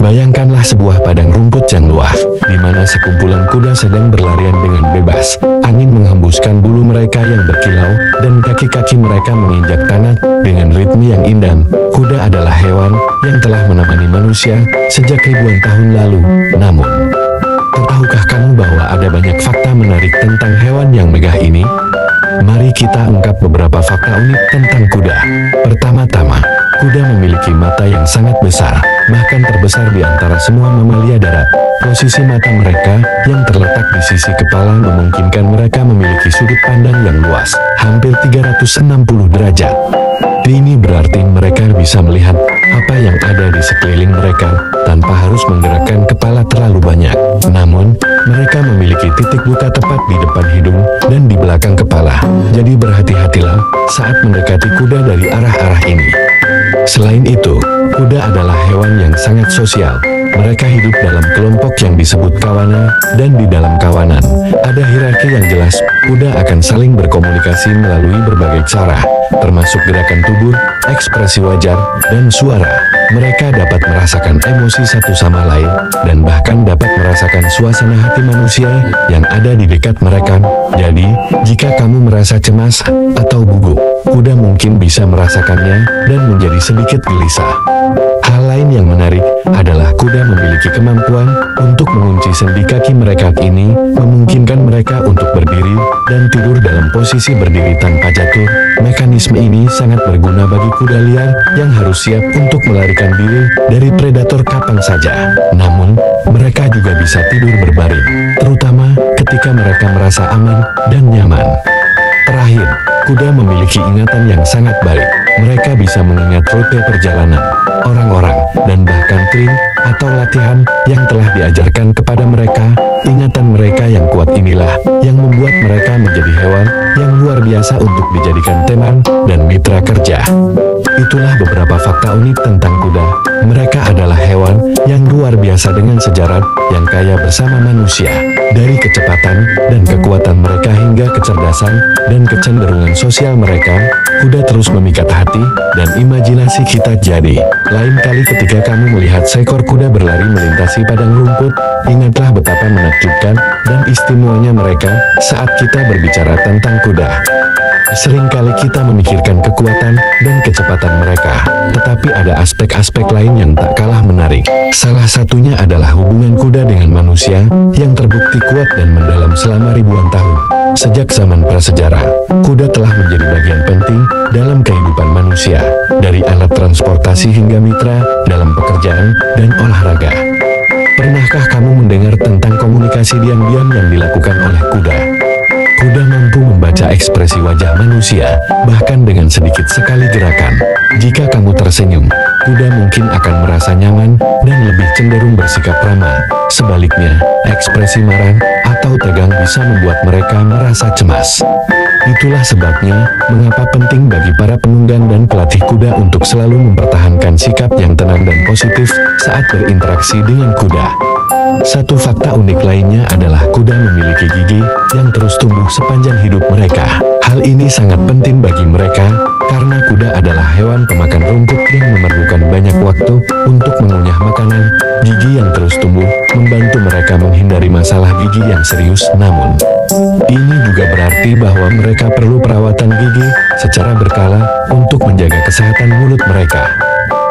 Bayangkanlah sebuah padang rumput yang luas, di mana sekumpulan kuda sedang berlarian dengan bebas. Angin menghembuskan bulu mereka yang berkilau, dan kaki-kaki mereka menginjak tanah dengan ritme yang indah. Kuda adalah hewan yang telah menemani manusia sejak ribuan tahun lalu. Namun, tahukah kamu bahwa ada banyak fakta menarik tentang hewan yang megah ini? Mari kita ungkap beberapa fakta unik tentang kuda. Pertama-tama, kuda memiliki mata yang sangat besar, bahkan terbesar di antara semua mamalia darat. Posisi mata mereka yang terletak di sisi kepala memungkinkan mereka memiliki sudut pandang yang luas, hampir 360 derajat. Ini berarti mereka bisa melihat apa yang ada di sekeliling mereka tanpa harus menggerakkan kepala terlalu banyak. Namun, mereka memiliki titik buta tepat di depan hidung dan di belakang kepala. Jadi berhati-hatilah saat mendekati kuda dari arah-arah ini. Selain itu, kuda adalah hewan yang sangat sosial. Mereka hidup dalam kelompok yang disebut kawanan, dan di dalam kawanan, ada hierarki yang jelas. Kuda akan saling berkomunikasi melalui berbagai cara, termasuk gerakan tubuh, ekspresi wajah, dan suara. Mereka dapat merasakan emosi satu sama lain, dan bahkan dapat merasakan suasana hati manusia yang ada di dekat mereka. Jadi, jika kamu merasa cemas atau gugup, kuda mungkin bisa merasakannya dan menjadi sedikit gelisah. Hal lain yang menarik adalah kuda memiliki kemampuan untuk mengunci sendi kaki mereka. Ini memungkinkan mereka untuk berdiri dan tidur dalam posisi berdiri tanpa jatuh. Mekanisme ini sangat berguna bagi kuda liar yang harus siap untuk melarikan diri dari predator kapan saja. Namun, mereka juga bisa tidur berbaring, terutama ketika mereka merasa aman dan nyaman. Terakhir, kuda memiliki ingatan yang sangat baik. Mereka bisa mengingat rute perjalanan, orang-orang, dan bahkan trik atau latihan yang telah diajarkan kepada mereka. Ingatan mereka yang kuat inilah yang membuat mereka menjadi hewan yang luar biasa untuk dijadikan teman dan mitra kerja. Itulah beberapa fakta unik tentang kuda. Mereka adalah hewan yang luar biasa dengan sejarah yang kaya bersama manusia. Dari kecepatan dan kekuatan mereka hingga kecerdasan dan kecenderungan sosial mereka, kuda terus memikat hati dan imajinasi kita. Jadi, lain kali ketika kamu melihat seekor kuda berlari melintasi padang rumput, ingatlah betapa menakjubkan dan istimewanya mereka saat kita berbicara tentang kuda. Seringkali kita memikirkan kekuatan dan kecepatan mereka, tetapi ada aspek-aspek lain yang tak kalah menarik. Salah satunya adalah hubungan kuda dengan manusia yang terbukti kuat dan mendalam selama ribuan tahun. Sejak zaman prasejarah, kuda telah menjadi bagian penting dalam kehidupan manusia, dari alat transportasi hingga mitra dalam pekerjaan dan olahraga. Pernahkah kamu mendengar tentang komunikasi diam-diam yang dilakukan oleh kuda? Kuda mampu membaca ekspresi wajah manusia, bahkan dengan sedikit sekali gerakan. Jika kamu tersenyum, kuda mungkin akan merasa nyaman dan lebih cenderung bersikap ramah. Sebaliknya, ekspresi marah atau tegang bisa membuat mereka merasa cemas. Itulah sebabnya, mengapa penting bagi para penunggang dan pelatih kuda untuk selalu mempertahankan sikap yang tenang dan positif saat berinteraksi dengan kuda. Satu fakta unik lainnya adalah kuda memiliki gigi yang terus tumbuh sepanjang hidup mereka. Hal ini sangat penting bagi mereka, karena kuda adalah hewan pemakan rumput yang memerlukan banyak waktu untuk mengunyah makanan. Gigi yang terus tumbuh membantu mereka menghindari masalah gigi yang serius. Namun, ini juga berarti bahwa mereka perlu perawatan gigi secara berkala untuk menjaga kesehatan mulut mereka.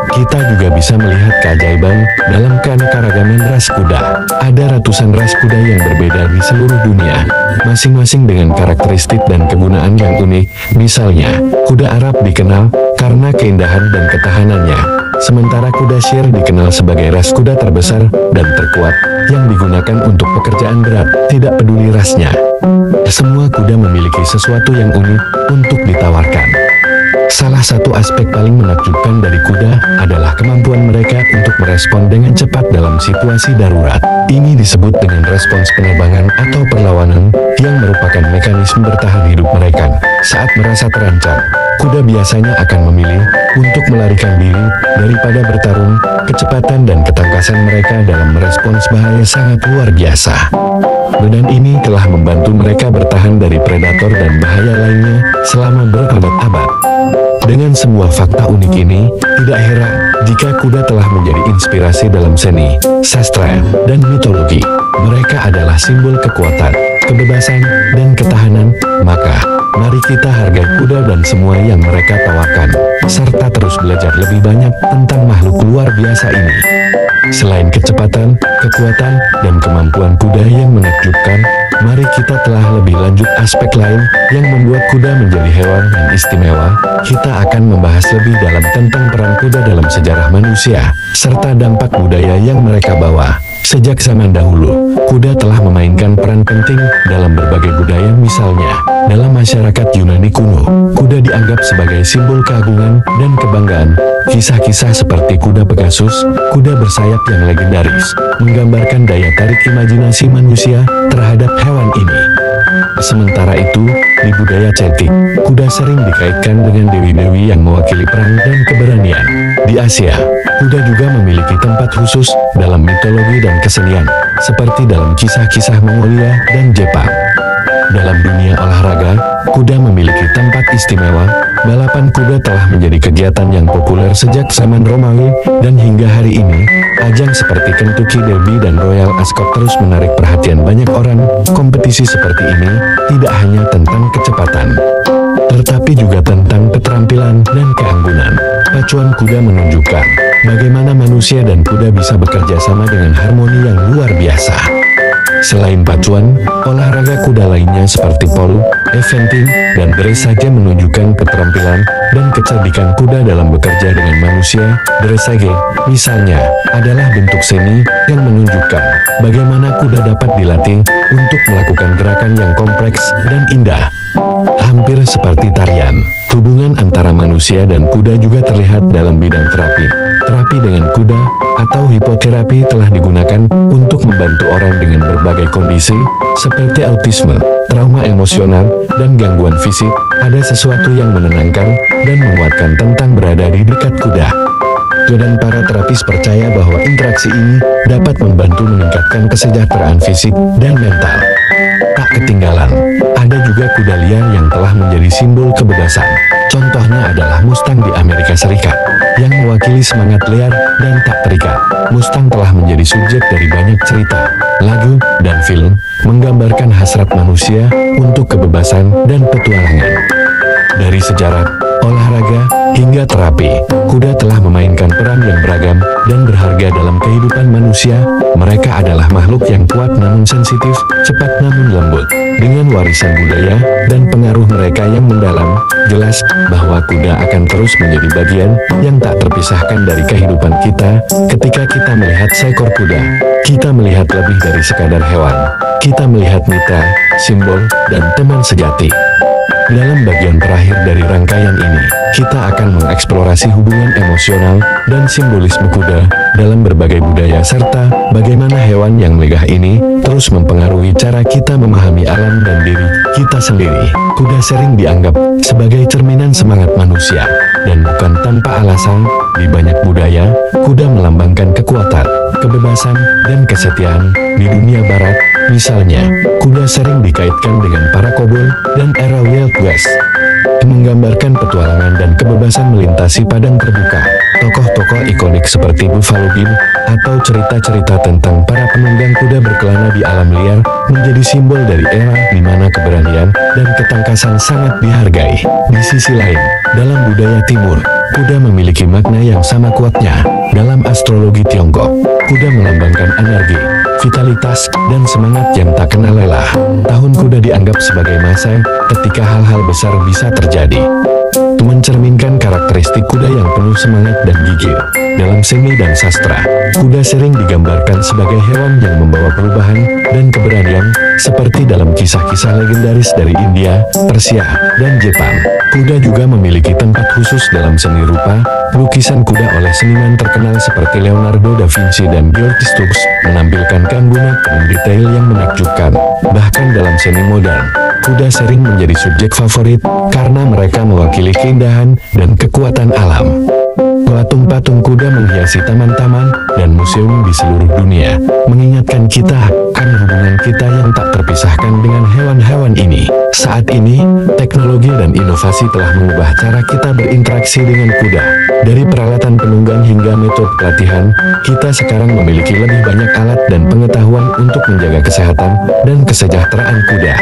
Kita juga bisa melihat keajaiban dalam keanekaragaman ras kuda. Ada ratusan ras kuda yang berbeda di seluruh dunia, masing-masing dengan karakteristik dan kegunaan yang unik. Misalnya, kuda Arab dikenal karena keindahan dan ketahanannya, sementara kuda Shir dikenal sebagai ras kuda terbesar dan terkuat yang digunakan untuk pekerjaan berat, tidak peduli rasnya. Semua kuda memiliki sesuatu yang unik untuk ditawarkan. Salah satu aspek paling menakjubkan dari kuda adalah kemampuan mereka untuk merespon dengan cepat dalam situasi darurat. Ini disebut dengan respons penerbangan atau perlawanan, yang merupakan mekanisme bertahan hidup mereka. Saat merasa terancam, kuda biasanya akan memilih untuk melarikan diri daripada bertarung. Kecepatan dan ketangkasan mereka dalam merespons bahaya sangat luar biasa. Dan ini telah membantu mereka bertahan dari predator dan bahaya lainnya selama berabad-abad. Dengan semua fakta unik ini, tidak heran jika kuda telah menjadi inspirasi dalam seni, sastra, dan mitologi. Mereka adalah simbol kekuatan, kebebasan, dan ketahanan. Maka, mari kita hargai kuda dan semua yang mereka tawarkan, serta terus belajar lebih banyak tentang makhluk luar biasa ini. Selain kecepatan, kekuatan, dan kemampuan kuda yang menakjubkan, mari kita telah lebih lanjut aspek lain yang membuat kuda menjadi hewan yang istimewa. Kita akan membahas lebih dalam tentang peran kuda dalam sejarah manusia, serta dampak budaya yang mereka bawa. Sejak zaman dahulu, kuda telah memainkan peran penting dalam berbagai budaya. Misalnya, dalam masyarakat Yunani kuno, kuda dianggap sebagai simbol keagungan dan kebanggaan. Kisah-kisah seperti kuda Pegasus, kuda bersayap yang legendaris, menggambarkan daya tarik imajinasi manusia terhadap hewan ini. Sementara itu, di budaya Celtic, kuda sering dikaitkan dengan dewi-dewi yang mewakili perang dan keberanian. Di Asia, kuda juga memiliki tempat khusus dalam mitologi dan kesenian, seperti dalam kisah-kisah Mongolia dan Jepang. Dalam dunia olahraga, kuda memiliki tempat istimewa. Balapan kuda telah menjadi kegiatan yang populer sejak zaman Romawi, dan hingga hari ini, ajang seperti Kentucky Derby dan Royal Ascot terus menarik perhatian banyak orang. Kompetisi seperti ini tidak hanya tentang kecepatan, tetapi juga tentang keterampilan dan keanggunan. Pacuan kuda menunjukkan bagaimana manusia dan kuda bisa bekerja sama dengan harmoni yang luar biasa. Selain pacuan, olahraga kuda lainnya seperti polo, eventing, dan dressage menunjukkan keterampilan dan kecerdikan kuda dalam bekerja dengan manusia. Dressage, misalnya, adalah bentuk seni yang menunjukkan bagaimana kuda dapat dilatih untuk melakukan gerakan yang kompleks dan indah. Hampir seperti tarian, hubungan antara manusia dan kuda juga terlihat dalam bidang terapi. Terapi dengan kuda atau hipoterapi telah digunakan untuk membantu orang dengan berbagai kondisi, seperti autisme, trauma emosional, dan gangguan fisik. Ada sesuatu yang menenangkan dan menguatkan tentang berada di dekat kuda. Dan para terapis percaya bahwa interaksi ini dapat membantu meningkatkan kesejahteraan fisik dan mental. Tak ketinggalan, ada juga kuda liar yang telah menjadi simbol kebebasan. Contohnya adalah Mustang di Amerika Serikat, yang mewakili semangat liar dan tak terikat. Mustang telah menjadi subjek dari banyak cerita, lagu, dan film, menggambarkan hasrat manusia untuk kebebasan dan petualangan. Dari sejarah, olahraga, hingga terapi, kuda telah memainkan peran yang beragam dan berharga dalam kehidupan manusia. Mereka adalah makhluk yang kuat namun sensitif, cepat namun lembut. Dengan warisan budaya dan pengaruh mereka yang mendalam, jelas bahwa kuda akan terus menjadi bagian yang tak terpisahkan dari kehidupan kita. Ketika kita melihat seekor kuda, kita melihat lebih dari sekadar hewan. Kita melihat mitra, simbol, dan teman sejati. Dalam bagian terakhir dari rangkaian ini, kita akan mengeksplorasi hubungan emosional dan simbolisme kuda dalam berbagai budaya serta bagaimana hewan yang megah ini terus mempengaruhi cara kita memahami alam dan diri kita sendiri. Kuda sering dianggap sebagai cerminan semangat manusia, dan bukan tanpa alasan, di banyak budaya, kuda melambangkan kekuatan, kebebasan, dan kesetiaan. Di dunia barat, misalnya, kuda sering dikaitkan dengan para koboi dan era Wild West, menggambarkan petualangan dan kebebasan melintasi padang terbuka. Tokoh-tokoh ikonik seperti Buffalo Bill atau cerita-cerita tentang para penunggang kuda berkelana di alam liar menjadi simbol dari era di mana keberanian dan ketangkasan sangat dihargai. Di sisi lain, dalam budaya timur, kuda memiliki makna yang sama kuatnya. Dalam astrologi Tiongkok, kuda melambangkan energi, vitalitas, dan semangat yang tak kenal lelah. Tahun kuda dianggap sebagai masa ketika hal-hal besar bisa terjadi, mencerminkan karakteristik kuda yang penuh semangat dan gigih. Dalam seni dan sastra, kuda sering digambarkan sebagai hewan yang membawa perubahan dan keberanian, seperti dalam kisah-kisah legendaris dari India, Persia, dan Jepang. Kuda juga memiliki tempat khusus dalam seni rupa. Lukisan kuda oleh seniman terkenal seperti Leonardo da Vinci dan George Stubbs menampilkan keanggunan dan detail yang menakjubkan. Bahkan dalam seni modern, kuda sering menjadi subjek favorit karena mereka mewakili keindahan dan kekuatan alam. Patung-patung kuda menghiasi taman-taman dan museum di seluruh dunia, mengingatkan kita akan hubungan kita yang tak terpisahkan dengan hewan-hewan ini. Saat ini, teknologi dan inovasi telah mengubah cara kita berinteraksi dengan kuda. Dari peralatan penunggang hingga metode pelatihan, kita sekarang memiliki lebih banyak alat dan pengetahuan untuk menjaga kesehatan dan kesejahteraan kuda.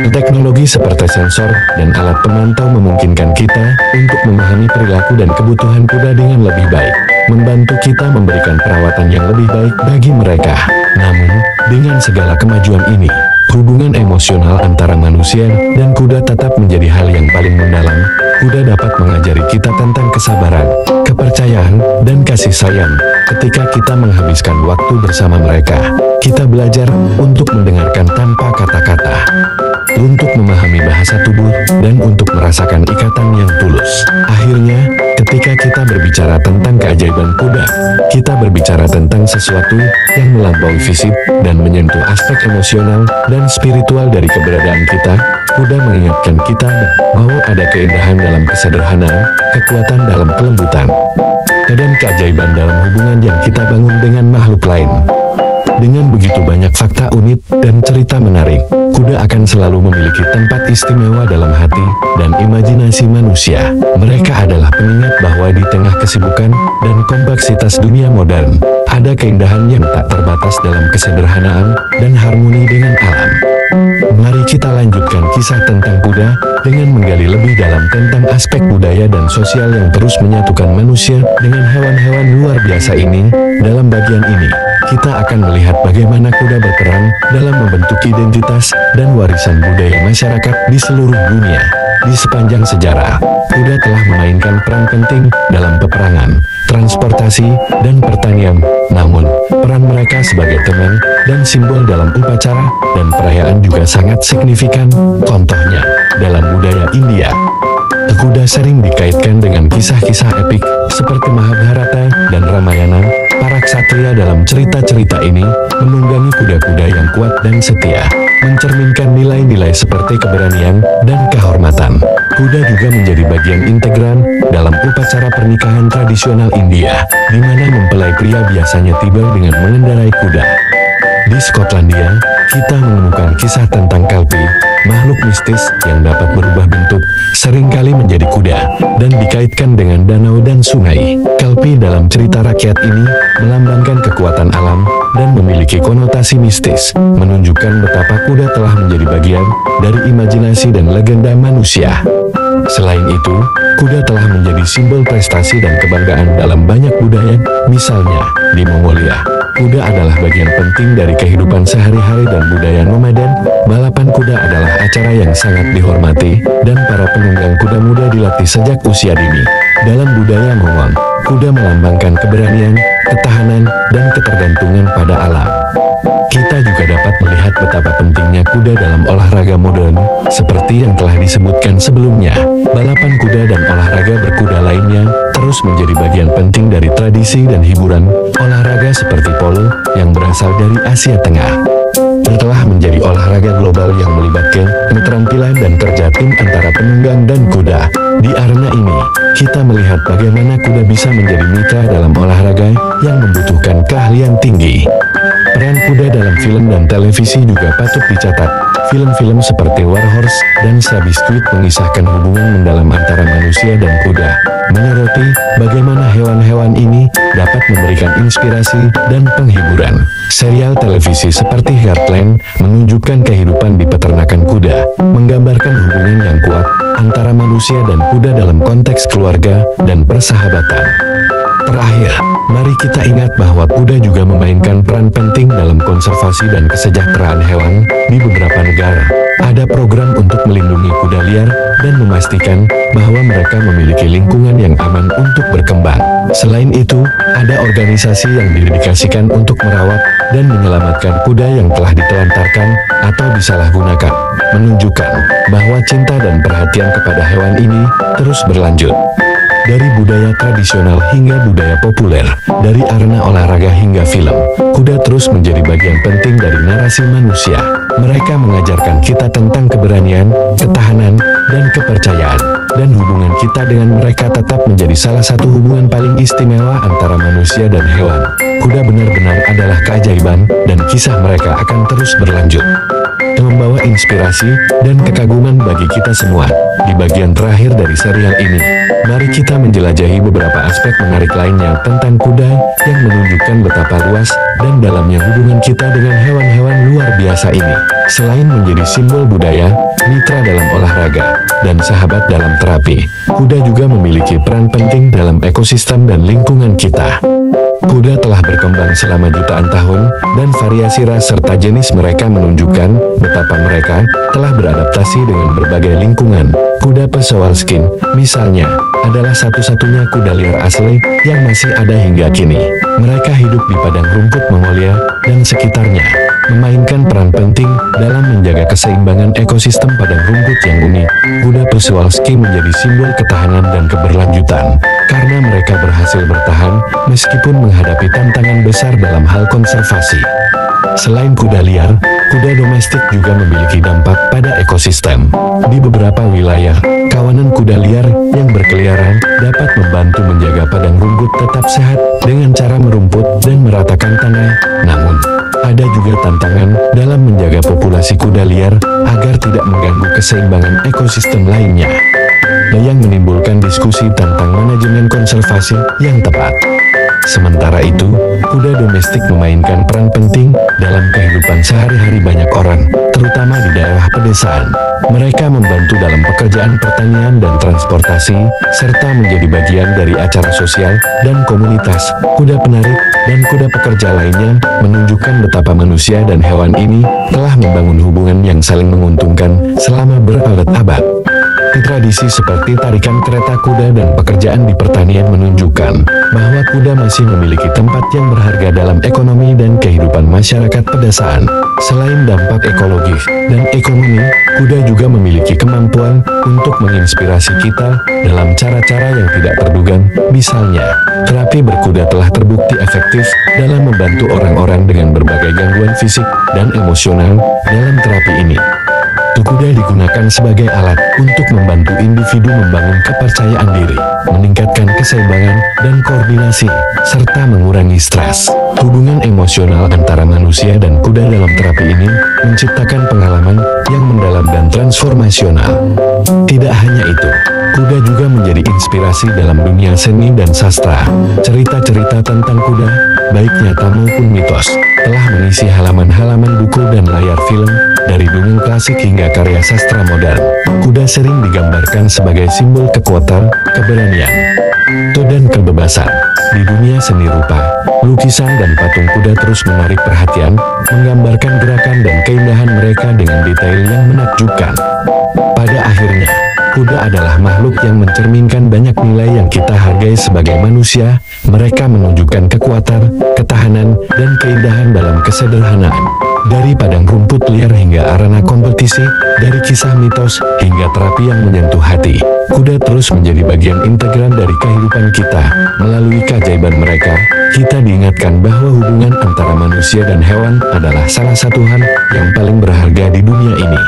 Teknologi seperti sensor dan alat pemantau memungkinkan kita untuk memahami perilaku dan kebutuhan kuda dengan lebih baik, membantu kita memberikan perawatan yang lebih baik bagi mereka. Namun, dengan segala kemajuan ini, hubungan emosional antara manusia dan kuda tetap menjadi hal yang paling mendalam. Kuda dapat mengajari kita tentang kesabaran, kepercayaan, dan kasih sayang. Ketika kita menghabiskan waktu bersama mereka, kita belajar untuk mendengarkan tanpa kata-kata, untuk memahami bahasa tubuh, dan untuk merasakan ikatan yang tulus. Akhirnya, ketika kita berbicara tentang keajaiban kuda, kita berbicara tentang sesuatu yang melampaui fisik dan menyentuh aspek emosional dan spiritual dari keberadaan kita. Kuda mengingatkan kita bahwa ada keindahan dalam kesederhanaan, kekuatan dalam kelembutan, dan keajaiban dalam hubungan yang kita bangun dengan makhluk lain. Dengan begitu banyak fakta unik dan cerita menarik, kuda akan selalu memiliki tempat istimewa dalam hati dan imajinasi manusia. Mereka adalah pengingat bahwa di tengah kesibukan dan kompleksitas dunia modern, ada keindahan yang tak terbatas dalam kesederhanaan dan harmoni dengan alam. Mari kita lanjutkan kisah tentang kuda dengan menggali lebih dalam tentang aspek budaya dan sosial yang terus menyatukan manusia dengan hewan-hewan luar biasa ini. Dalam bagian ini, kita akan melihat bagaimana kuda berperan dalam membentuk identitas dan warisan budaya masyarakat di seluruh dunia. Di sepanjang sejarah, kuda telah memainkan peran penting dalam peperangan, transportasi, dan pertanian. Namun, peran mereka sebagai teman dan simbol dalam upacara dan perayaan juga sangat signifikan. Contohnya, dalam budaya India, kuda sering dikaitkan dengan kisah-kisah epik seperti Mahabharata dan Ramayana. Para ksatria dalam cerita-cerita ini menunggangi kuda-kuda yang kuat dan setia, mencerminkan nilai-nilai seperti keberanian dan kehormatan. Kuda juga menjadi bagian integran dalam upacara pernikahan tradisional India, di mana mempelai pria biasanya tiba dengan mengendarai kuda. Di Skotlandia, kita menemukan kisah tentang Kelpie, makhluk mistis yang dapat berubah bentuk, seringkali menjadi kuda, dan dikaitkan dengan danau dan sungai. Kelpie dalam cerita rakyat ini melambangkan kekuatan alam dan memiliki konotasi mistis, menunjukkan betapa kuda telah menjadi bagian dari imajinasi dan legenda manusia. Selain itu, kuda telah menjadi simbol prestasi dan kebanggaan dalam banyak budaya. Misalnya, di Mongolia, kuda adalah bagian penting dari kehidupan sehari-hari dan budaya nomaden. Balapan kuda adalah acara yang sangat dihormati, dan para penunggang kuda muda dilatih sejak usia dini. Dalam budaya Mongol, kuda melambangkan keberanian, ketahanan, dan ketergantungan pada alam. Kita juga dapat melihat betapa pentingnya kuda dalam olahraga modern, seperti yang telah disebutkan sebelumnya. Balapan kuda dan olahraga berkuda lainnya terus menjadi bagian penting dari tradisi dan hiburan olahraga seperti polo yang berasal dari Asia Tengah. Telah menjadi olahraga global yang melibatkan keterampilan dan kerja tim antara penunggang dan kuda. Di arena ini, kita melihat bagaimana kuda bisa menjadi mitra dalam olahraga yang membutuhkan keahlian tinggi. Peran kuda dalam film dan televisi juga patut dicatat. Film-film seperti War Horse dan Sabiscuit mengisahkan hubungan mendalam antara manusia dan kuda, menyoroti bagaimana hewan-hewan ini dapat memberikan inspirasi dan penghiburan. Serial televisi seperti Heartland menunjukkan kehidupan di peternakan kuda, menggambarkan hubungan yang kuat antara manusia dan kuda dalam konteks keluarga dan persahabatan. Terakhir, mari kita ingat bahwa kuda juga memainkan peran penting dalam konservasi dan kesejahteraan hewan. Di beberapa negara, ada program untuk melindungi kuda liar dan memastikan bahwa mereka memiliki lingkungan yang aman untuk berkembang. Selain itu, ada organisasi yang didedikasikan untuk merawat dan menyelamatkan kuda yang telah ditelantarkan atau disalahgunakan, menunjukkan bahwa cinta dan perhatian kepada hewan ini terus berlanjut. Dari budaya tradisional hingga budaya populer, dari arena olahraga hingga film, kuda terus menjadi bagian penting dari narasi manusia. Mereka mengajarkan kita tentang keberanian, ketahanan, dan kepercayaan. dan hubungan kita dengan mereka tetap menjadi salah satu hubungan paling istimewa antara manusia dan hewan. Kuda benar-benar adalah keajaiban, dan kisah mereka akan terus berlanjut, membawa inspirasi dan kekaguman bagi kita semua. Di bagian terakhir dari serial ini, mari kita menjelajahi beberapa aspek menarik lainnya tentang kuda yang menunjukkan betapa luas dan dalamnya hubungan kita dengan hewan-hewan luar biasa ini. Selain menjadi simbol budaya, mitra dalam olahraga, dan sahabat dalam terapi, kuda juga memiliki peran penting dalam ekosistem dan lingkungan kita. Kuda telah berkembang selama jutaan tahun, dan variasi ras serta jenis mereka menunjukkan betapa mereka telah beradaptasi dengan berbagai lingkungan. Kuda Przewalski, misalnya, adalah satu-satunya kuda liar asli yang masih ada hingga kini. Mereka hidup di padang rumput Mongolia dan sekitarnya, memainkan peran penting dalam menjaga keseimbangan ekosistem padang rumput yang unik. Kuda Przewalski menjadi simbol ketahanan dan keberlanjutan, karena mereka berhasil bertahan meskipun menghadapi tantangan besar dalam hal konservasi. Selain kuda liar, kuda domestik juga memiliki dampak pada ekosistem. Di beberapa wilayah, kawanan kuda liar yang berkeliaran dapat membantu menjaga padang rumput tetap sehat dengan cara merumput dan meratakan tanah. Namun, ada juga tantangan dalam menjaga populasi kuda liar agar tidak mengganggu keseimbangan ekosistem lainnya, yang menimbulkan diskusi tentang manajemen konservasi yang tepat. Sementara itu, kuda domestik memainkan peran penting dalam kehidupan sehari-hari banyak orang, terutama di daerah pedesaan. Mereka membantu dalam pekerjaan pertanian dan transportasi, serta menjadi bagian dari acara sosial dan komunitas. Kuda penarik dan kuda pekerja lainnya menunjukkan betapa manusia dan hewan ini telah membangun hubungan yang saling menguntungkan selama berabad-abad. Tradisi seperti tarikan kereta kuda dan pekerjaan di pertanian menunjukkan bahwa kuda masih memiliki tempat yang berharga dalam ekonomi dan kehidupan masyarakat pedesaan. Selain dampak ekologis dan ekonomi, kuda juga memiliki kemampuan untuk menginspirasi kita dalam cara-cara yang tidak terduga. Misalnya, terapi berkuda telah terbukti efektif dalam membantu orang-orang dengan berbagai gangguan fisik dan emosional dalam terapi ini. Kuda digunakan sebagai alat untuk membantu individu membangun kepercayaan diri, meningkatkan keseimbangan dan koordinasi, serta mengurangi stres. Hubungan emosional antara manusia dan kuda dalam terapi ini menciptakan pengalaman yang mendalam dan transformasional. Tidak hanya itu, kuda juga menjadi inspirasi dalam dunia seni dan sastra. Cerita-cerita tentang kuda, baik nyata maupun mitos, telah mengisi halaman-halaman buku dan layar film, dari dongeng klasik hingga karya sastra modern. Kuda sering digambarkan sebagai simbol kekuatan, keberanian, dan kebebasan. Di dunia seni rupa, lukisan dan patung kuda terus menarik perhatian, menggambarkan gerakan dan keindahan mereka dengan detail yang menakjubkan. Pada akhirnya, kuda adalah makhluk yang mencerminkan banyak nilai yang kita hargai sebagai manusia. Mereka menunjukkan kekuatan, ketahanan, dan keindahan dalam kesederhanaan. Dari padang rumput liar hingga arena kompetisi, dari kisah mitos hingga terapi yang menyentuh hati, kuda terus menjadi bagian integral dari kehidupan kita. Melalui keajaiban mereka, kita diingatkan bahwa hubungan antara manusia dan hewan adalah salah satu hal yang paling berharga di dunia ini.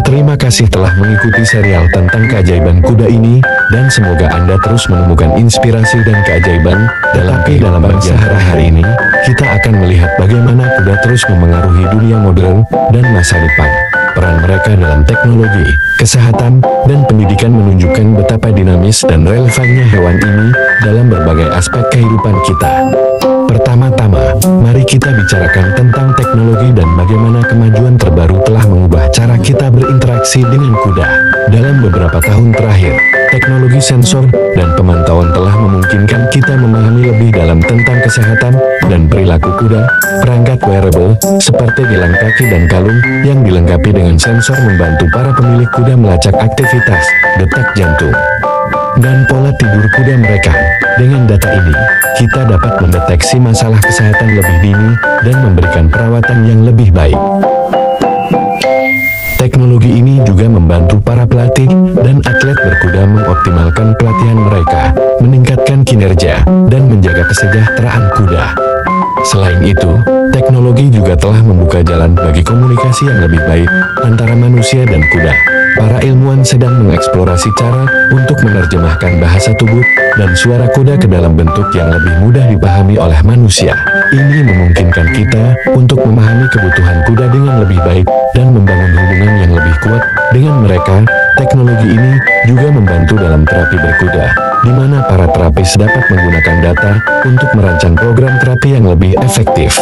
Terima kasih telah mengikuti serial tentang keajaiban kuda ini, dan semoga Anda terus menemukan inspirasi dan keajaiban dalam kehidupan sehari-hari ini. Kita akan melihat bagaimana kuda terus memengaruhi dunia modern dan masa depan. Peran mereka dalam teknologi, kesehatan, dan pendidikan menunjukkan betapa dinamis dan relevannya hewan ini dalam berbagai aspek kehidupan kita. Pertama-tama, mari kita bicarakan tentang teknologi dan bagaimana kemajuan terbaru telah mengubah cara kita berinteraksi dengan kuda. Dalam beberapa tahun terakhir, teknologi sensor dan pemantauan telah memungkinkan kita memahami lebih dalam tentang kesehatan dan perilaku kuda. Perangkat wearable, seperti gelang kaki dan kalung, yang dilengkapi dengan sensor membantu para pemilik kuda melacak aktivitas, detak jantung, dan pola tidur kuda mereka. Dengan data ini, kita dapat mendeteksi masalah kesehatan lebih dini dan memberikan perawatan yang lebih baik. Teknologi ini juga membantu para pelatih dan atlet berkuda mengoptimalkan pelatihan mereka, meningkatkan kinerja, dan menjaga kesejahteraan kuda. Selain itu, teknologi juga telah membuka jalan bagi komunikasi yang lebih baik antara manusia dan kuda. para ilmuwan sedang mengeksplorasi cara untuk menerjemahkan bahasa tubuh dan suara kuda ke dalam bentuk yang lebih mudah dipahami oleh manusia. Ini memungkinkan kita untuk memahami kebutuhan kuda dengan lebih baik dan membangun hubungan yang lebih kuat dengan mereka. Teknologi ini juga membantu dalam terapi berkuda, di mana para terapis dapat menggunakan data untuk merancang program terapi yang lebih efektif.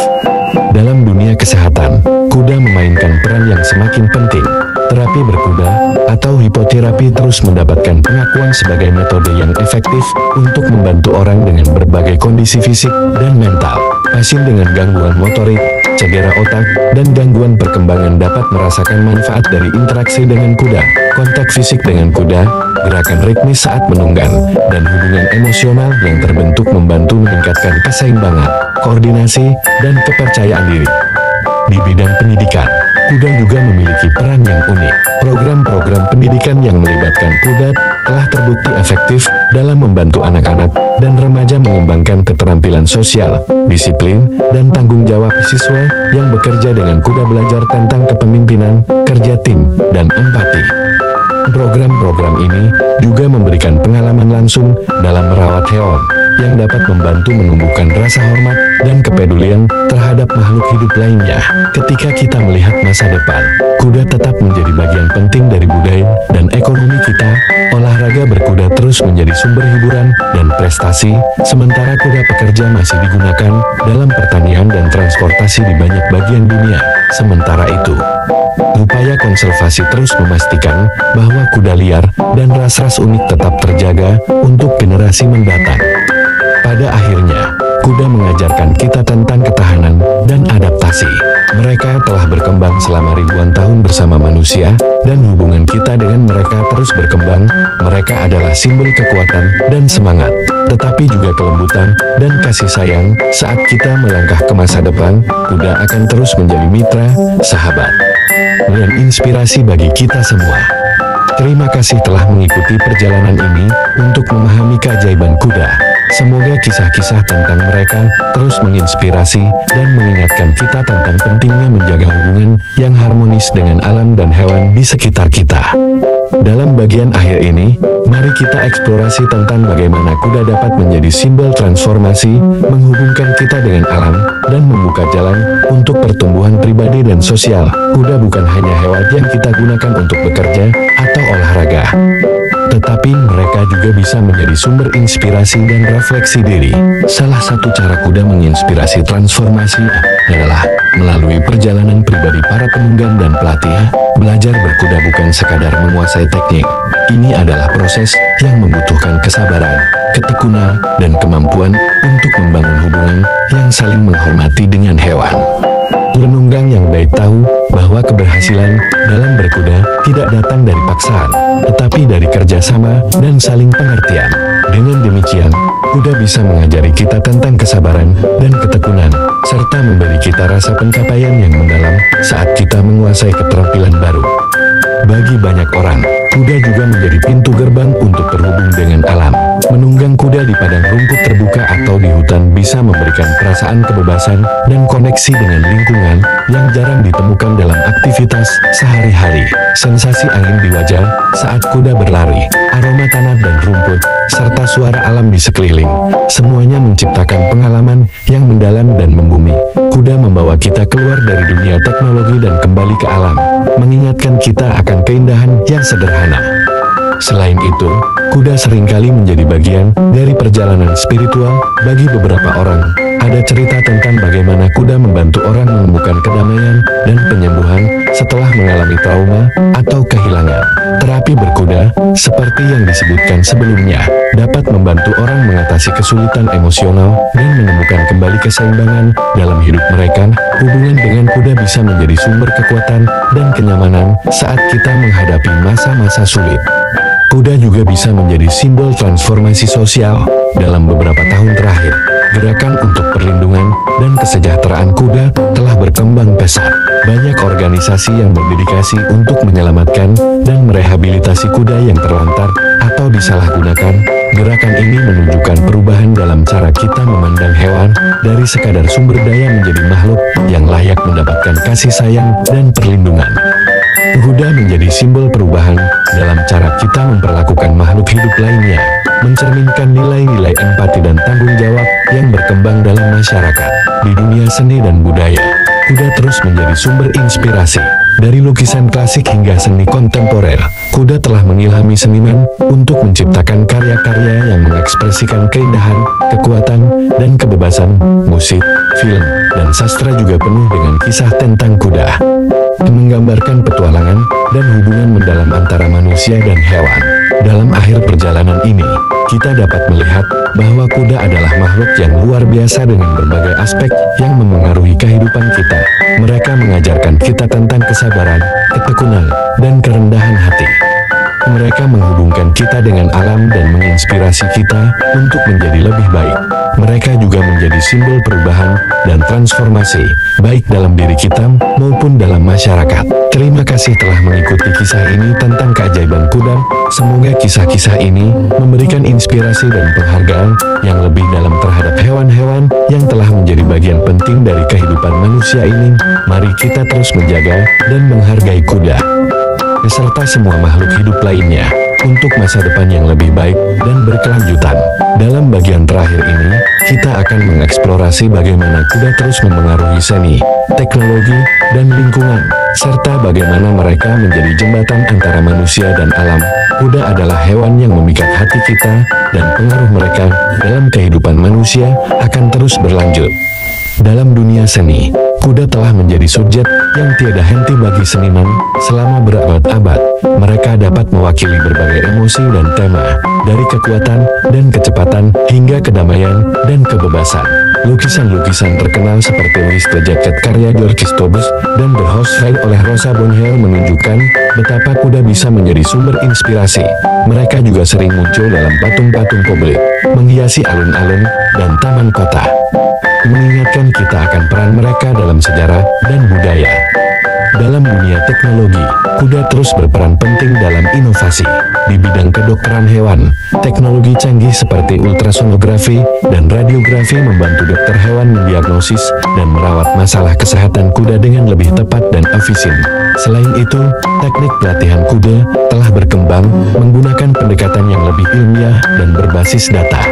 Dalam dunia kesehatan, kuda memainkan peran yang semakin penting. Terapi berkuda atau hipoterapi terus mendapatkan pengakuan sebagai metode yang efektif untuk membantu orang dengan berbagai kondisi fisik dan mental. Pasien dengan gangguan motorik, cedera otak, dan gangguan perkembangan dapat merasakan manfaat dari interaksi dengan kuda, kontak fisik dengan kuda, gerakan ritmis saat menunggang, dan hubungan emosional yang terbentuk membantu meningkatkan keseimbangan, koordinasi, dan kepercayaan diri. Di bidang pendidikan, kuda juga memiliki peran yang unik. Program-program pendidikan yang melibatkan kuda telah terbukti efektif dalam membantu anak-anak dan remaja mengembangkan keterampilan sosial, disiplin, dan tanggung jawab siswa yang bekerja dengan kuda belajar tentang kepemimpinan, kerja tim, dan empati. Program-program ini juga memberikan pengalaman langsung dalam merawat hewan, yang dapat membantu menumbuhkan rasa hormat dan kepedulian terhadap makhluk hidup lainnya. Ketika kita melihat masa depan, kuda tetap menjadi bagian penting dari budaya dan ekonomi kita. Olahraga berkuda terus menjadi sumber hiburan dan prestasi, sementara kuda pekerja masih digunakan dalam pertanian dan transportasi di banyak bagian dunia. Sementara itu, upaya konservasi terus memastikan bahwa kuda liar dan ras-ras unik tetap terjaga untuk generasi mendatang. Pada akhirnya, kuda mengajarkan kita tentang ketahanan dan adaptasi. Mereka telah berkembang selama ribuan tahun bersama manusia, dan hubungan kita dengan mereka terus berkembang. Mereka adalah simbol kekuatan dan semangat, tetapi juga kelembutan dan kasih sayang. Saat kita melangkah ke masa depan, kuda akan terus menjadi mitra, sahabat, dan inspirasi bagi kita semua. Terima kasih telah mengikuti perjalanan ini untuk memahami keajaiban kuda. Semoga kisah-kisah tentang mereka terus menginspirasi dan mengingatkan kita tentang pentingnya menjaga hubungan yang harmonis dengan alam dan hewan di sekitar kita. Dalam bagian akhir ini, mari kita eksplorasi tentang bagaimana kuda dapat menjadi simbol transformasi, menghubungkan kita dengan alam, dan membuka jalan untuk pertumbuhan pribadi dan sosial. Kuda bukan hanya hewan yang kita gunakan untuk bekerja atau olahraga, tetapi mereka juga bisa menjadi sumber inspirasi dan refleksi diri. Salah satu cara kuda menginspirasi transformasi adalah melalui perjalanan pribadi para penunggang dan pelatih. Belajar berkuda bukan sekadar menguasai teknik. Ini adalah proses yang membutuhkan kesabaran, ketekunan, dan kemampuan untuk membangun hubungan yang saling menghormati dengan hewan. Penunggang yang baik tahu bahwa keberhasilan dalam berkuda tidak datang dari paksaan, tetapi dari kerjasama dan saling pengertian. Dengan demikian, kuda bisa mengajari kita tentang kesabaran dan ketekunan, serta memberi kita rasa pencapaian yang mendalam saat kita menguasai keterampilan baru. Bagi banyak orang, kuda juga menjadi pintu gerbang untuk terhubung dengan alam. Menunggang kuda di padang rumput terbuka atau di hutan bisa memberikan perasaan kebebasan dan koneksi dengan lingkungan yang jarang ditemukan dalam aktivitas sehari-hari. Sensasi angin di wajah saat kuda berlari, aroma tanah dan rumput, serta suara alam di sekeliling, semuanya menciptakan pengalaman yang mendalam dan membumi. Kuda membawa kita keluar dari dunia teknologi dan kembali ke alam, mengingatkan kita akan keindahan yang sederhana. Selain itu, kuda seringkali menjadi bagian dari perjalanan spiritual bagi beberapa orang. Ada cerita tentang bagaimana kuda membantu orang menemukan kedamaian dan penyembuhan setelah mengalami trauma atau kehilangan. Terapi berkuda, seperti yang disebutkan sebelumnya, dapat membantu orang mengatasi kesulitan emosional dan menemukan kembali keseimbangan dalam hidup mereka. Hubungan dengan kuda bisa menjadi sumber kekuatan dan kenyamanan saat kita menghadapi masa-masa sulit. Kuda juga bisa menjadi simbol transformasi sosial. Dalam beberapa tahun terakhir, gerakan untuk perlindungan dan kesejahteraan kuda telah berkembang pesat. Banyak organisasi yang berdedikasi untuk menyelamatkan dan merehabilitasi kuda yang terlantar atau disalahgunakan. Gerakan ini menunjukkan perubahan dalam cara kita memandang hewan, dari sekadar sumber daya menjadi makhluk yang layak mendapatkan kasih sayang dan perlindungan. Kuda menjadi simbol perubahan dalam cara kita memperlakukan makhluk hidup lainnya, mencerminkan nilai-nilai empati dan tanggung jawab yang berkembang dalam masyarakat. Di dunia seni dan budaya, kuda terus menjadi sumber inspirasi. Dari lukisan klasik hingga seni kontemporer, kuda telah mengilhami seniman untuk menciptakan karya-karya yang mengekspresikan keindahan, kekuatan, dan kebebasan. Musik, film, dan sastra juga penuh dengan kisah tentang kuda, menggambarkan petualangan dan hubungan mendalam antara manusia dan hewan. Dalam akhir perjalanan ini, kita dapat melihat bahwa kuda adalah makhluk yang luar biasa dengan berbagai aspek yang memengaruhi kehidupan kita. Mereka mengajarkan kita tentang kesabaran, ketekunan, dan kerendahan hati. Mereka menghubungkan kita dengan alam dan menginspirasi kita untuk menjadi lebih baik. Mereka juga menjadi simbol perubahan dan transformasi, baik dalam diri kita maupun dalam masyarakat. Terima kasih telah mengikuti kisah ini tentang keajaiban kuda. Semoga kisah-kisah ini memberikan inspirasi dan penghargaan yang lebih dalam terhadap hewan-hewan yang telah menjadi bagian penting dari kehidupan manusia ini. Mari kita terus menjaga dan menghargai kuda, beserta semua makhluk hidup lainnya, untuk masa depan yang lebih baik dan berkelanjutan. Dalam bagian terakhir ini, kita akan mengeksplorasi bagaimana kuda terus memengaruhi seni, teknologi, dan lingkungan, serta bagaimana mereka menjadi jembatan antara manusia dan alam. Kuda adalah hewan yang memikat hati kita, dan pengaruh mereka dalam kehidupan manusia akan terus berlanjut. Dalam dunia seni, kuda telah menjadi subjek yang tiada henti bagi seniman selama berabad-abad. Mereka dapat mewakili berbagai emosi dan tema, dari kekuatan dan kecepatan hingga kedamaian dan kebebasan. Lukisan-lukisan terkenal seperti Louis the Jacket karya George Custobus dan The Horse Ride oleh Rosa Bonheur menunjukkan betapa kuda bisa menjadi sumber inspirasi. Mereka juga sering muncul dalam patung-patung publik, menghiasi alun-alun dan taman kota, mengingatkan kita akan peran mereka dalam sejarah dan budaya. Dalam dunia teknologi, kuda terus berperan penting dalam inovasi. Di bidang kedokteran hewan, teknologi canggih seperti ultrasonografi dan radiografi membantu dokter hewan mendiagnosis dan merawat masalah kesehatan kuda dengan lebih tepat dan efisien. Selain itu, teknik pelatihan kuda telah berkembang menggunakan pendekatan yang lebih ilmiah dan berbasis data.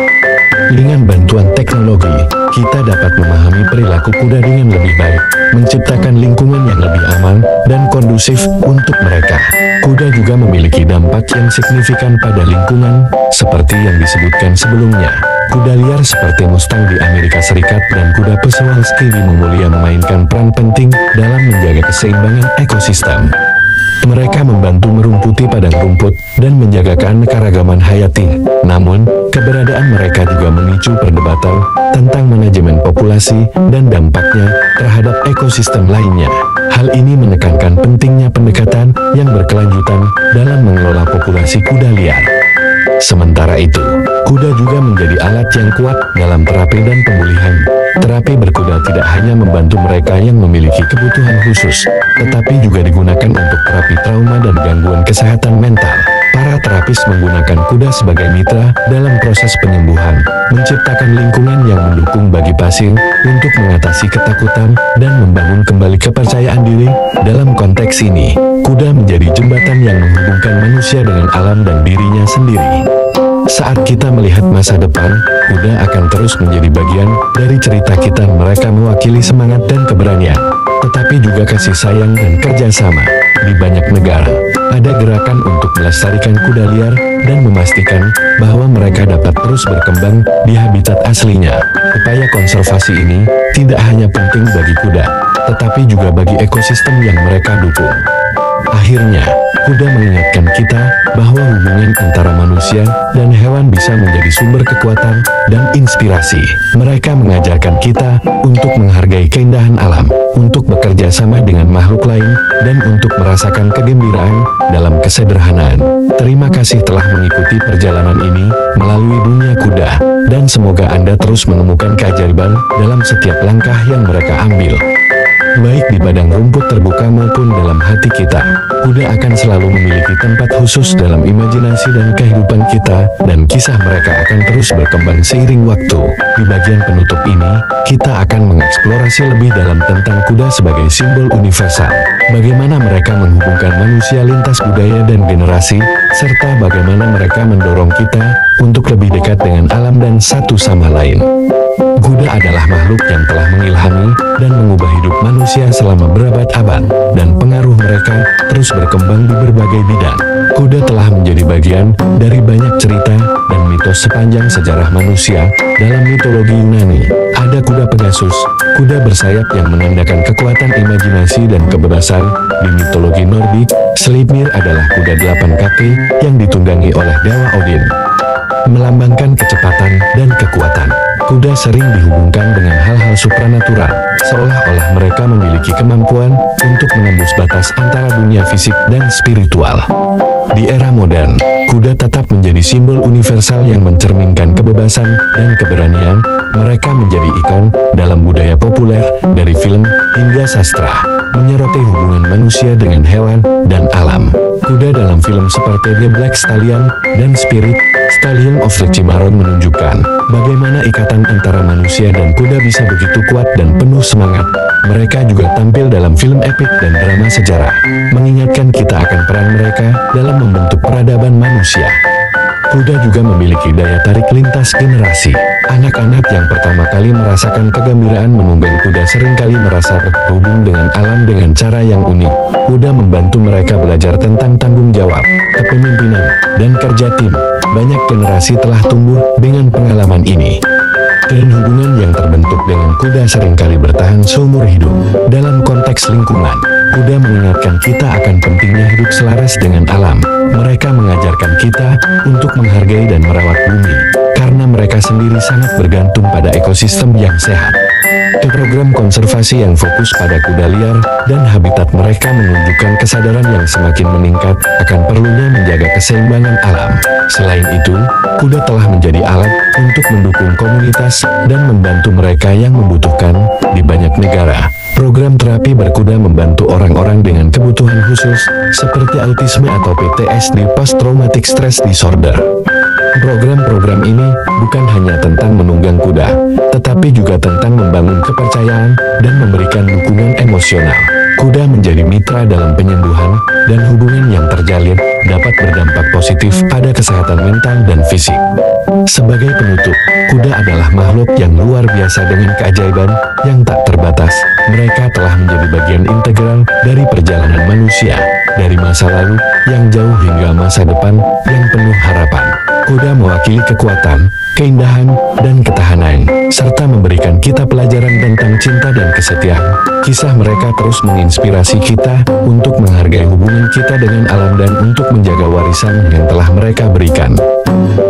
Dengan bantuan teknologi, kita dapat memahami perilaku kuda dengan lebih baik, menciptakan lingkungan yang lebih aman dan kondusif untuk mereka. Kuda juga memiliki dampak yang signifikan pada lingkungan, seperti yang disebutkan sebelumnya. Kuda liar seperti Mustang di Amerika Serikat dan kuda Przewalski di Mongolia memainkan peran penting dalam menjaga keseimbangan ekosistem. Mereka membantu merumputi padang rumput dan menjaga keanekaragaman hayati. Namun, keberadaan mereka juga memicu perdebatan tentang manajemen populasi dan dampaknya terhadap ekosistem lainnya. Hal ini menekankan pentingnya pendekatan yang berkelanjutan dalam mengelola populasi kuda liar. Sementara itu, kuda juga menjadi alat yang kuat dalam terapi dan pemulihan. Terapi berkuda tidak hanya membantu mereka yang memiliki kebutuhan khusus, tetapi juga digunakan untuk terapi trauma dan gangguan kesehatan mental. Para terapis menggunakan kuda sebagai mitra dalam proses penyembuhan, menciptakan lingkungan yang mendukung bagi pasien untuk mengatasi ketakutan dan membangun kembali kepercayaan diri. Dalam konteks ini, kuda menjadi jembatan yang menghubungkan manusia dengan alam dan dirinya sendiri. Saat kita melihat masa depan, kuda akan terus menjadi bagian dari cerita kita. Mereka mewakili semangat dan keberanian, tetapi juga kasih sayang dan kerjasama. Di banyak negara, ada gerakan untuk melestarikan kuda liar dan memastikan bahwa mereka dapat terus berkembang di habitat aslinya. Upaya konservasi ini tidak hanya penting bagi kuda, tetapi juga bagi ekosistem yang mereka dukung. Akhirnya, kuda mengingatkan kita bahwa hubungan antara manusia dan hewan bisa menjadi sumber kekuatan dan inspirasi. Mereka mengajarkan kita untuk menghargai keindahan alam, untuk bekerja sama dengan makhluk lain, dan untuk merasakan kegembiraan dalam kesederhanaan. Terima kasih telah mengikuti perjalanan ini melalui dunia kuda, dan semoga Anda terus menemukan keajaiban dalam setiap langkah yang mereka ambil. Baik di padang rumput terbuka maupun dalam hati kita, kuda akan selalu memiliki tempat khusus dalam imajinasi dan kehidupan kita, dan kisah mereka akan terus berkembang seiring waktu. Di bagian penutup ini, kita akan mengeksplorasi lebih dalam tentang kuda sebagai simbol universal, bagaimana mereka menghubungkan manusia lintas budaya dan generasi, serta bagaimana mereka mendorong kita untuk lebih dekat dengan alam dan satu sama lain. Kuda adalah makhluk yang telah mengilhami dan mengubah hidup manusia selama berabad-abad, dan pengaruh mereka terus berkembang di berbagai bidang. Kuda telah menjadi bagian dari banyak cerita dan mitos sepanjang sejarah manusia. Dalam mitologi Yunani, ada kuda Pegasus, kuda bersayap yang menandakan kekuatan imajinasi dan kebebasan. Di mitologi Nordik, Sleipnir adalah kuda 8 kaki yang ditunggangi oleh dewa Odin, melambangkan kecepatan dan kekuatan. Kuda sering dihubungkan dengan hal-hal supranatural, seolah-olah mereka memiliki kemampuan untuk menembus batas antara dunia fisik dan spiritual. Di era modern, kuda tetap menjadi simbol universal yang mencerminkan kebebasan dan keberanian. Mereka menjadi ikon dalam budaya populer, dari film hingga sastra, menyoroti hubungan manusia dengan hewan dan alam. Kuda dalam film seperti The Black Stallion dan Spirit, Stallion of the Cimarron menunjukkan bagaimana ikatan antara manusia dan kuda bisa begitu kuat dan penuh semangat. Mereka juga tampil dalam film epik dan drama sejarah, mengingatkan kita akan peran mereka dalam membentuk peradaban manusia. Kuda juga memiliki daya tarik lintas generasi. Anak-anak yang pertama kali merasakan kegembiraan menunggang kuda seringkali merasa terhubung dengan alam dengan cara yang unik. Kuda membantu mereka belajar tentang tanggung jawab, kepemimpinan, dan kerja tim. Banyak generasi telah tumbuh dengan pengalaman ini, dan hubungan yang terbentuk dengan kuda seringkali bertahan seumur hidup. Dalam konteks lingkungan, kuda mengingatkan kita akan pentingnya hidup selaras dengan alam. Mereka mengajarkan kita untuk menghargai dan merawat bumi, karena mereka sendiri sangat bergantung pada ekosistem yang sehat. Program konservasi yang fokus pada kuda liar dan habitat mereka menunjukkan kesadaran yang semakin meningkat akan perlunya menjaga keseimbangan alam. Selain itu, kuda telah menjadi alat untuk mendukung komunitas dan membantu mereka yang membutuhkan. Di banyak negara, program terapi berkuda membantu orang-orang dengan kebutuhan khusus, seperti autisme atau PTSD (Post Traumatic Stress Disorder). Program-program ini bukan hanya tentang menunggang kuda, tetapi juga tentang membangun kepercayaan dan memberikan dukungan emosional. Kuda menjadi mitra dalam penyembuhan, dan hubungan yang terjalin dapat berdampak positif pada kesehatan mental dan fisik. Sebagai penutup, kuda adalah makhluk yang luar biasa dengan keajaiban yang tak terbatas. Mereka telah menjadi bagian integral dari perjalanan manusia, dari masa lalu yang jauh hingga masa depan yang penuh harapan. Kuda mewakili kekuatan, keindahan, dan ketahanan, serta memberikan kita pelajaran tentang cinta dan kesetiaan. Kisah mereka terus menginspirasi kita untuk menghargai hubungan kita dengan alam dan untuk menjaga warisan yang telah mereka berikan.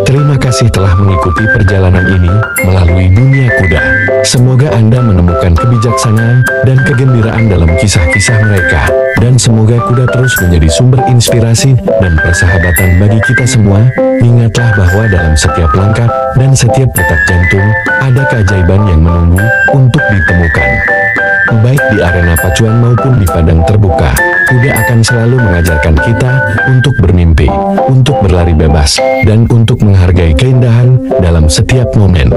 Terima kasih telah mengikuti perjalanan ini melalui dunia kuda. Semoga Anda menemukan kebijaksanaan dan kegembiraan dalam kisah-kisah mereka, dan semoga kuda terus menjadi sumber inspirasi dan persahabatan bagi kita semua. Ingatlah bahwa dalam setiap langkah dan setiap detak jantung, ada keajaiban yang menunggu untuk ditemukan. Baik di arena pacuan maupun di padang terbuka, kuda akan selalu mengajarkan kita untuk bermimpi, untuk berlari bebas, dan untuk menghargai keindahan dalam setiap momen.